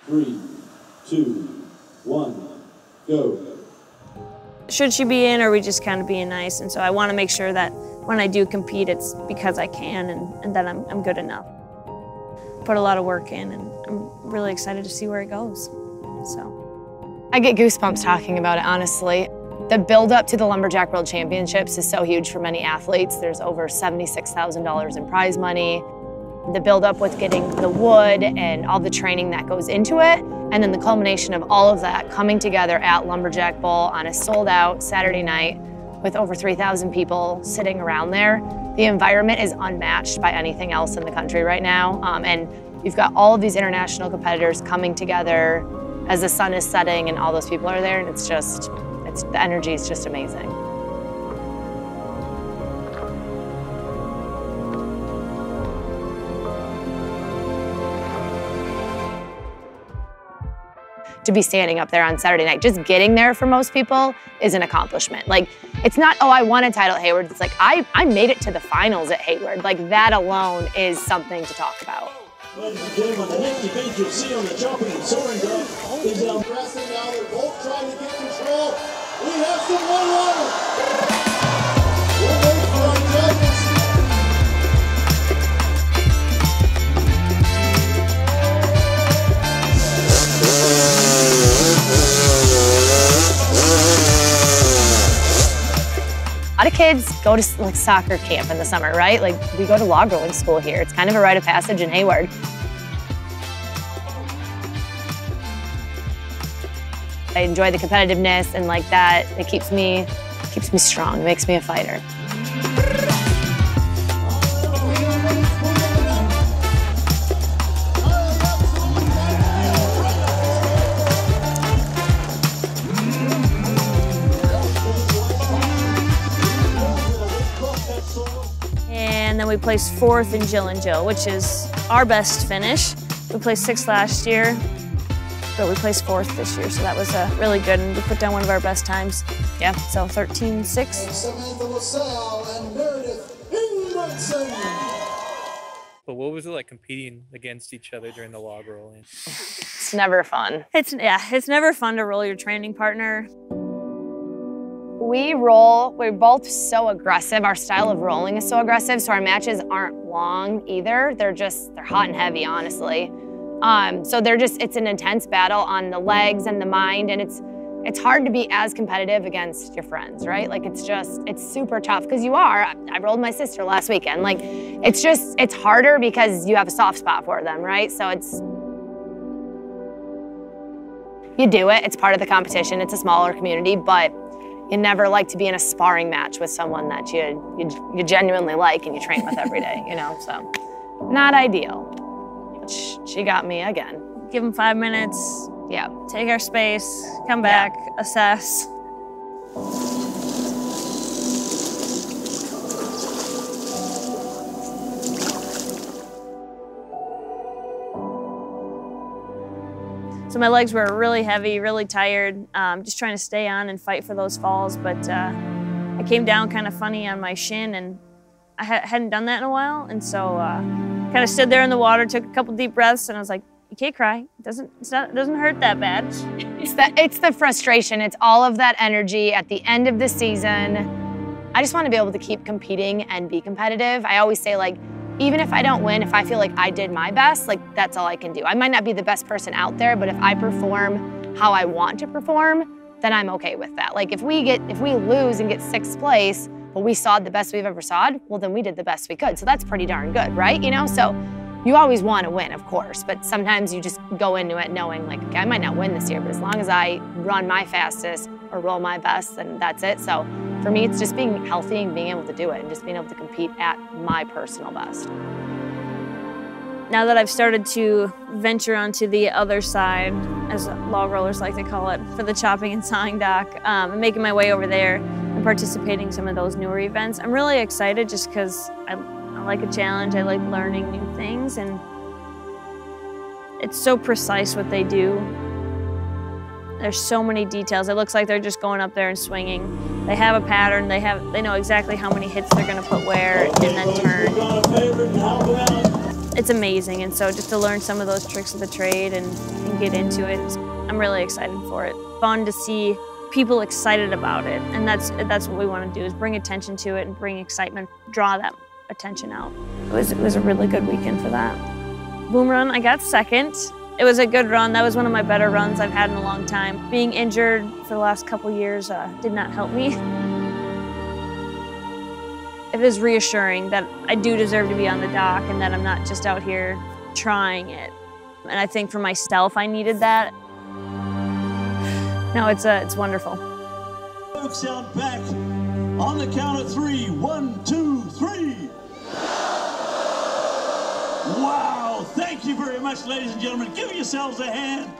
3, 2, 1, go. Should she be in, or are we just kind of being nice? And so I want to make sure that when I do compete, it's because I can and that I'm good enough. Put a lot of work in, and I'm really excited to see where it goes. So I get goosebumps talking about it, honestly. The build-up to the Lumberjack World Championships is so huge for many athletes. There's over $76,000 in prize money. The build-up with getting the wood and all the training that goes into it, and then the culmination of all of that coming together at Lumberjack Bowl on a sold-out Saturday night with over 3,000 people sitting around there. The environment is unmatched by anything else in the country right now, and you've got all of these international competitors coming together as the sun is setting and all those people are there, and the energy is just amazing. To be standing up there on Saturday night, just getting there for most people is an accomplishment. Like, it's not, oh, I won a title at Hayward. It's like, I made it to the finals at Hayward. Like, that alone is something to talk about. Ladies and gentlemen, the hefty beat you see on the jumping and soaring dog is Ingbretson. Now they're both trying to get control. We have some one-runner. We're waiting for our judges. A lot of kids go to like soccer camp in the summer, right? Like, we go to log rolling school here. It's kind of a rite of passage in Hayward. I enjoy the competitiveness, and like that, it keeps me strong. It makes me a fighter. and then we placed 4th in Jill and Jill, which is our best finish. We placed 6th last year, but we placed 4th this year, so that was really good, and we put down one of our best times. Yeah, so 13-6. Samantha LaSalle and Meredith Ingbretson. But what was it like competing against each other during the log rolling? It's never fun. It's never fun to roll your training partner. We're both so aggressive. Our style of rolling is so aggressive, so our matches aren't long either. They're hot and heavy, honestly. So it's an intense battle on the legs and the mind, and it's hard to be as competitive against your friends, right? Like, it's super tough, because I rolled my sister last weekend. Like, it's harder because you have a soft spot for them, right? So you do it, it's part of the competition, it's a smaller community, but you never like to be in a sparring match with someone that you genuinely like and you train with every day, you know, so not ideal. But she got me again. Give them 5 minutes. Yeah. Take our space, come back, assess. So my legs were really heavy, really tired, just trying to stay on and fight for those falls, but I came down kind of funny on my shin, and I hadn't done that in a while, and so kind of stood there in the water, took a couple deep breaths, and I was like, you can't cry. It doesn't hurt that bad. It's the frustration. It's all of that energy at the end of the season. I just want to be able to keep competing and be competitive. I always say, like, even if I don't win, if I feel like I did my best, like, that's all I can do. I might not be the best person out there, but if I perform how I want to perform, then I'm okay with that. Like, if we lose and get 6th place, but we sawed the best we've ever sawed, well, then we did the best we could. So that's pretty darn good, right? You know, so you always want to win, of course, but sometimes you just go into it knowing, like, okay, I might not win this year, but as long as I run my fastest or roll my best, then that's it. So for me, it's just being healthy and being able to do it and just being able to compete at my personal best. Now that I've started to venture onto the other side, as log rollers like to call it, for the chopping and sawing dock, and making my way over there and participating in some of those newer events, I'm really excited just because I like a challenge. I like learning new things, and it's so precise what they do. There's so many details. It looks like they're just going up there and swinging. They have a pattern. They know exactly how many hits they're going to put where and then turn. it's amazing. And so just to learn some of those tricks of the trade and get into it, I'm really excited for it. Fun to see people excited about it. And that's what we want to do, is bring attention to it and bring excitement, draw that attention out. It was a really good weekend for that. Boom run, I got second. It was a good run. That was one of my better runs I've had in a long time. Being injured for the last couple years did not help me. It is reassuring that I do deserve to be on the dock and that I'm not just out here trying it. And I think for myself, I needed that. No, it's wonderful. Folks out back on the count of 3. 1, 2, 3. Wow, thank you very much, ladies and gentlemen. Give yourselves a hand.